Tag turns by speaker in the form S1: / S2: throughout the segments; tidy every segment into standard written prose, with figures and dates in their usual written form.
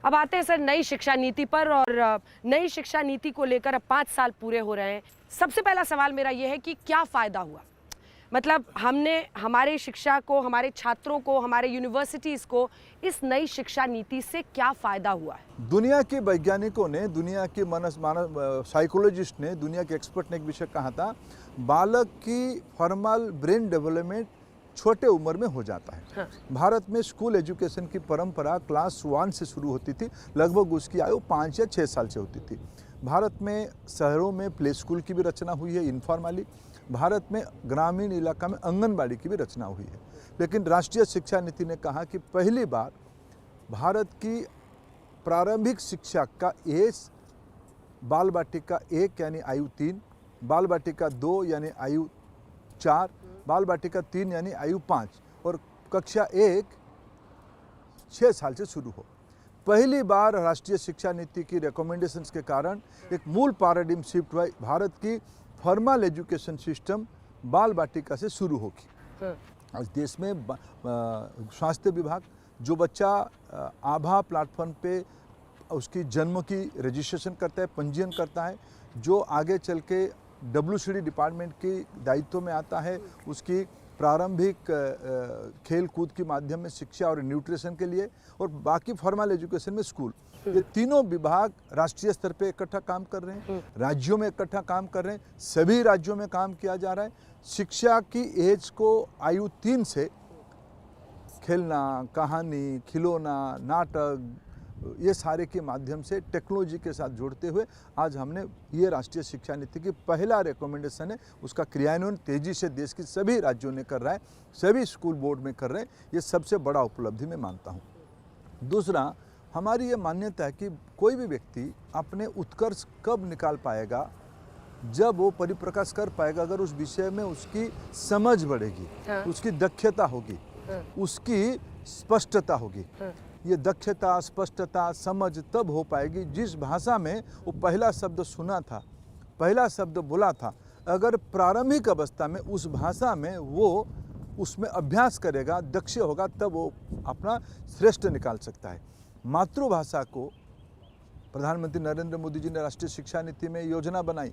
S1: अब आते हैं सर नई शिक्षा नीति पर। और नई शिक्षा नीति को लेकर अब 5 साल पूरे हो रहे हैं। सबसे पहला सवाल मेरा यह है कि क्या फ़ायदा हुआ? मतलब हमने हमारे शिक्षा को, हमारे छात्रों को, हमारे यूनिवर्सिटीज़ को इस नई शिक्षा नीति से क्या फ़ायदा हुआ है?
S2: दुनिया के वैज्ञानिकों ने, दुनिया के मानव साइकोलॉजिस्ट ने, दुनिया के एक्सपर्ट ने एक विषय कहा था, बालक की फॉर्मल ब्रेन डेवलपमेंट छोटे उम्र में हो जाता है।
S1: हाँ।
S2: भारत में स्कूल एजुकेशन की परंपरा क्लास 1 से शुरू होती थी, लगभग उसकी आयु 5 या 6 साल से होती थी। भारत में शहरों में प्ले स्कूल की भी रचना हुई है इनफॉर्मली। भारत में ग्रामीण इलाका में आंगनबाड़ी की भी रचना हुई है। लेकिन राष्ट्रीय शिक्षा नीति ने कहा कि पहली बार भारत की प्रारंभिक शिक्षा का एज बाल बाटिका 1 यानी आयु 3, बाल बाटिका 2 यानी आयु 4, बाल बाटिका 3 यानी आयु 5 और कक्षा 1 6 साल से शुरू हो। पहली बार राष्ट्रीय शिक्षा नीति की रिकमेंडेशंस के कारण एक मूल पैराडिम शिफ्ट हुआ। भारत की फॉर्मल एजुकेशन सिस्टम बाल बाटिका से शुरू होगी। आज देश में स्वास्थ्य विभाग जो बच्चा आभा प्लेटफॉर्म पे उसकी जन्म की रजिस्ट्रेशन करता है, पंजीयन करता है, जो आगे चल के WCD डिपार्टमेंट के दायित्व में आता है, उसकी प्रारंभिक खेल कूद के माध्यम में शिक्षा और न्यूट्रिशन के लिए, और बाकी फॉर्मल एजुकेशन में स्कूल, ये तीनों विभाग राष्ट्रीय स्तर पे इकट्ठा काम कर रहे हैं, राज्यों में इकट्ठा काम कर रहे हैं, सभी राज्यों में काम किया जा रहा है। शिक्षा की एज को आयु 3 से खेलना, कहानी, खिलौना, नाटक, ये सारे के माध्यम से टेक्नोलॉजी के साथ जोड़ते हुए आज हमने ये राष्ट्रीय शिक्षा नीति की पहला रिकमेंडेशन है, उसका क्रियान्वयन तेजी से देश के सभी राज्यों ने कर रहा है, सभी स्कूल बोर्ड में कर रहे हैं। ये सबसे बड़ा उपलब्धि मैं मानता हूँ। दूसरा, हमारी ये मान्यता है कि कोई भी व्यक्ति अपने उत्कर्ष कब निकाल पाएगा, जब वो परिप्रकाश कर पाएगा अगर उस विषय में उसकी समझ बढ़ेगी, उसकी दक्षता होगी, उसकी स्पष्टता होगी। ये दक्षता, स्पष्टता, समझ तब हो पाएगी जिस भाषा में वो पहला शब्द सुना था, पहला शब्द बोला था, अगर प्रारंभिक अवस्था में उस भाषा में वो उसमें अभ्यास करेगा, दक्ष होगा, तब वो अपना श्रेष्ठ निकाल सकता है। मातृभाषा को प्रधानमंत्री नरेंद्र मोदी जी ने राष्ट्रीय शिक्षा नीति में योजना बनाई।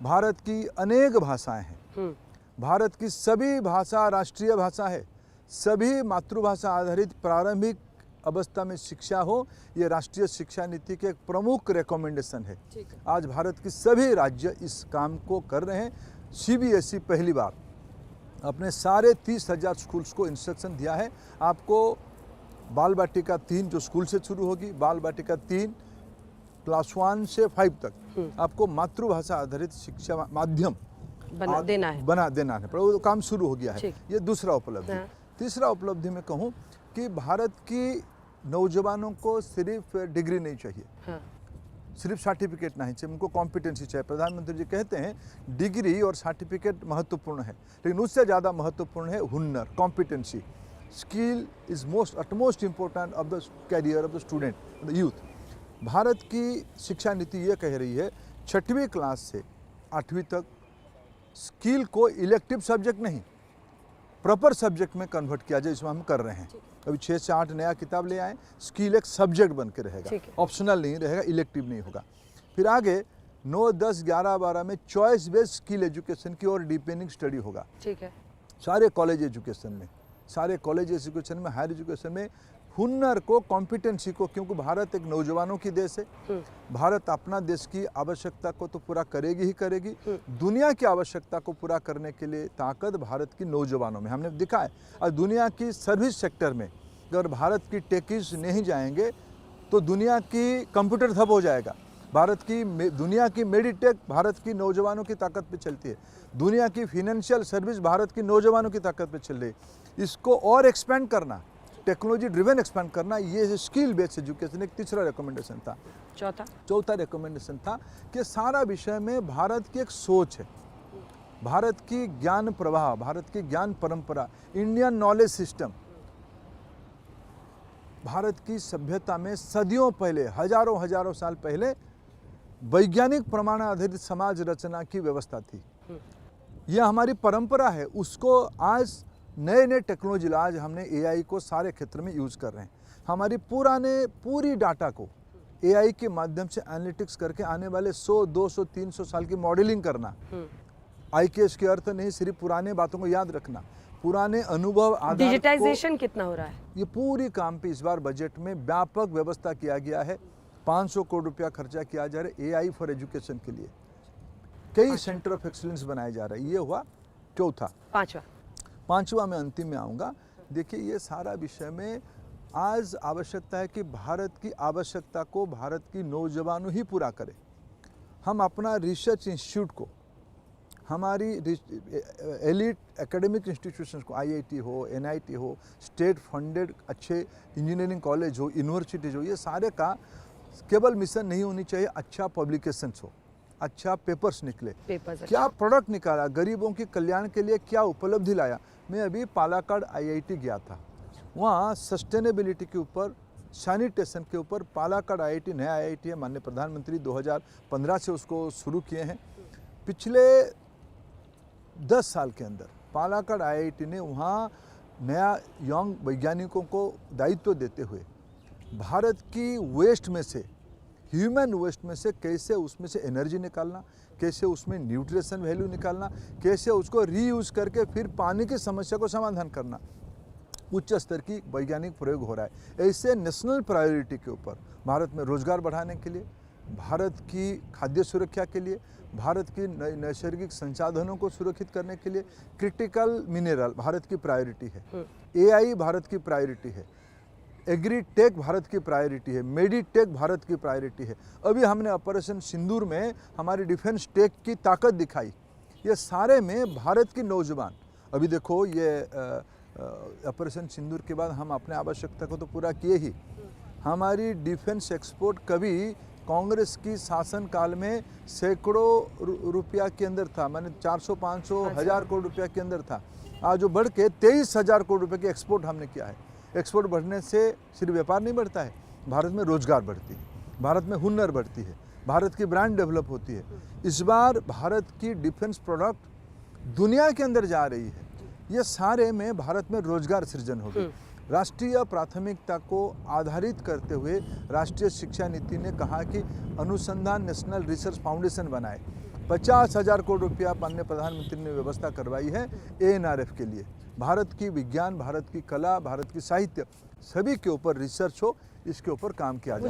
S2: भारत की अनेक भाषाएं हैं, भारत की सभी भाषा राष्ट्रीय भाषा है, सभी मातृभाषा आधारित प्रारंभिक अवस्था में शिक्षा हो, ये राष्ट्रीय शिक्षा नीति के एक प्रमुख रिकमेंडेशन है। आज भारत की सभी राज्य इस काम को कर रहे हैं। CBSE पहली बार अपने सारे 30,000 स्कूल्स को इंस्ट्रक्शन दिया है, आपको बाल बाटिका 3 जो स्कूल से शुरू होगी, बाल बाटिका 3 क्लास 1 से 5 तक आपको मातृभाषा आधारित शिक्षा माध्यम
S1: बना देना है,
S2: पर वो काम शुरू हो गया है। ये दूसरा उपलब्धि। तीसरा उपलब्धि में कहूँ कि भारत की नौजवानों को सिर्फ डिग्री नहीं चाहिए, सिर्फ सर्टिफिकेट नहीं चाहिए, उनको कॉम्पिटेंसी चाहिए। प्रधानमंत्री जी कहते हैं डिग्री और सर्टिफिकेट महत्वपूर्ण है, लेकिन उससे ज़्यादा महत्वपूर्ण है हुनर, competency. Skill is utmost important of the carrier of the student, the youth. Bharat की शिक्षा नीति ये कह रही है 6वीं क्लास से 8वीं तक स्किल को इलेक्टिव सब्जेक्ट नहीं, प्रॉपर सब्जेक्ट में कन्वर्ट किया जाए, इसमें हम कर रहे हैं। अभी 6 से 8 नया किताब ले आए, स्किल एक सब्जेक्ट बन के रहेगा, ऑप्शनल नहीं रहेगा, इलेक्टिव नहीं होगा। फिर आगे 9, 10, 11, 12 में चॉइस बेस्ड स्किल एजुकेशन की और डीपेनिंग स्टडी होगा।
S1: ठीक है।
S2: सारे कॉलेज एजुकेशन में, हायर एजुकेशन में हुनर को, कॉम्पिटेंसी को, क्योंकि भारत एक नौजवानों की देश है, भारत अपना देश की आवश्यकता को तो पूरा करेगी ही करेगी, दुनिया की आवश्यकता को पूरा करने के लिए ताकत भारत की नौजवानों में हमने दिखा है। और दुनिया की सर्विस सेक्टर में अगर भारत की टेकीज नहीं जाएंगे तो दुनिया की कंप्यूटर ठप हो जाएगा। दुनिया की मेडिटेक भारत की नौजवानों की ताकत पे चलती है, दुनिया की फाइनेंशियल सर्विस भारत की नौजवानों की ताकत पे चल रही है। इसको और एक्सपेंड करना, टेक्नोलॉजी ड्रिवन एक्सपेंड करना, ये स्किल बेस्ड एजुकेशन एक तीसरा रिकमेंडेशन था। चौथा रिकमेंडेशन था कि सारा विषय में भारत की एक सोच है, भारत की ज्ञान प्रवाह, भारत की ज्ञान परंपरा, इंडियन नॉलेज सिस्टम। भारत की सभ्यता में सदियों पहले, हजारों साल पहले वैज्ञानिक प्रमाण आधारित समाज रचना की व्यवस्था थी। यह हमारी परंपरा है, उसको आज नए टेक्नोलॉजी, आज हमने AI को सारे क्षेत्र में यूज़ कर रहे हैं। हमारी पूरी डाटा को एआई के माध्यम से एनालिटिक्स करके आने वाले 100, 200, 300 साल की मॉडलिंग करना। आईकेएस के अर्थ नहीं सिर्फ पुराने बातों को याद रखना, पुराने अनुभव आधार
S1: डिजिटाइजेशन कितना हो रहा है?
S2: ये पूरी काम पे इस बार बजट में व्यापक व्यवस्था किया गया है। 500 करोड़ रुपया खर्चा किया जा रहा है एआई फॉर एजुकेशन के लिए। कई सेंटर ऑफ एक्सीलेंस बनाए जा रहे हैं। ये हुआ चौथा। पांचवा मैं अंतिम में आऊँगा। देखिए ये सारा विषय में आज आवश्यकता है कि भारत की आवश्यकता को भारत की नौजवानों ही पूरा करे। हम अपना रिसर्च इंस्टीट्यूट को, हमारी एलिट एकेडमिक इंस्टीट्यूशंस को, आईआईटी हो, एनआईटी हो, स्टेट फंडेड अच्छे इंजीनियरिंग कॉलेज हो, यूनिवर्सिटीज हो, ये सारे का केवल मिशन नहीं होनी चाहिए, अच्छा पब्लिकेशंस हो, अच्छा पेपर्स निकले, क्या प्रोडक्ट निकाला, गरीबों के कल्याण के लिए क्या उपलब्धि लाया। मैं अभी पालाकाड आईआईटी गया था, वहाँ सस्टेनेबिलिटी के ऊपर, सैनिटेशन के ऊपर पालाकाड आईआईटी नया आईआईटी है, माननीय प्रधानमंत्री 2015 से उसको शुरू किए हैं। पिछले 10 साल के अंदर पालाकाड आईआईटी ने वहाँ नया यंग वैज्ञानिकों को दायित्व देते हुए भारत की वेस्ट में से, ह्यूमन वेस्ट में से कैसे उसमें से एनर्जी निकालना, कैसे उसमें न्यूट्रिशन वैल्यू निकालना, कैसे उसको रीयूज करके फिर पानी की समस्या को समाधान करना, उच्च स्तर की वैज्ञानिक प्रयोग हो रहा है। ऐसे नेशनल प्रायोरिटी के ऊपर भारत में रोजगार बढ़ाने के लिए, भारत की खाद्य सुरक्षा के लिए, भारत की नैसर्गिक संसाधनों को सुरक्षित करने के लिए क्रिटिकल मिनरल भारत की प्रायोरिटी है, एआई भारत की प्रायोरिटी है, एग्रीटेक भारत की प्रायोरिटी है, मेडिटेक भारत की प्रायोरिटी है। अभी हमने ऑपरेशन सिंदूर में हमारी डिफेंस टेक की ताकत दिखाई। ये सारे में भारत की नौजवान, अभी देखो ये ऑपरेशन सिंदूर के बाद हम अपने आवश्यकता को तो पूरा किए ही। हमारी डिफेंस एक्सपोर्ट कभी कांग्रेस की शासन काल में सैकड़ों रुपया के अंदर था, माने 400, 500, 1000 करोड़ रुपया के अंदर था। आज जो बढ़ के 23,000 करोड़ रुपये की एक्सपोर्ट हमने किया है। एक्सपोर्ट बढ़ने से सिर्फ व्यापार नहीं बढ़ता है, भारत में रोजगार बढ़ती है, भारत में हुनर बढ़ती है, भारत की ब्रांड डेवलप होती है। इस बार भारत की डिफेंस प्रोडक्ट दुनिया के अंदर जा रही है। ये सारे में भारत में रोजगार सृजन होगी। राष्ट्रीय प्राथमिकता को आधारित करते हुए राष्ट्रीय शिक्षा नीति ने कहा कि अनुसंधान नेशनल रिसर्च फाउंडेशन बनाए। 50,000 करोड़ रुपया माननीय प्रधानमंत्री ने व्यवस्था करवाई है एएनआरएफ के लिए। भारत की विज्ञान, भारत की कला, भारत की साहित्य, सभी के ऊपर रिसर्च हो, इसके ऊपर काम किया जाए।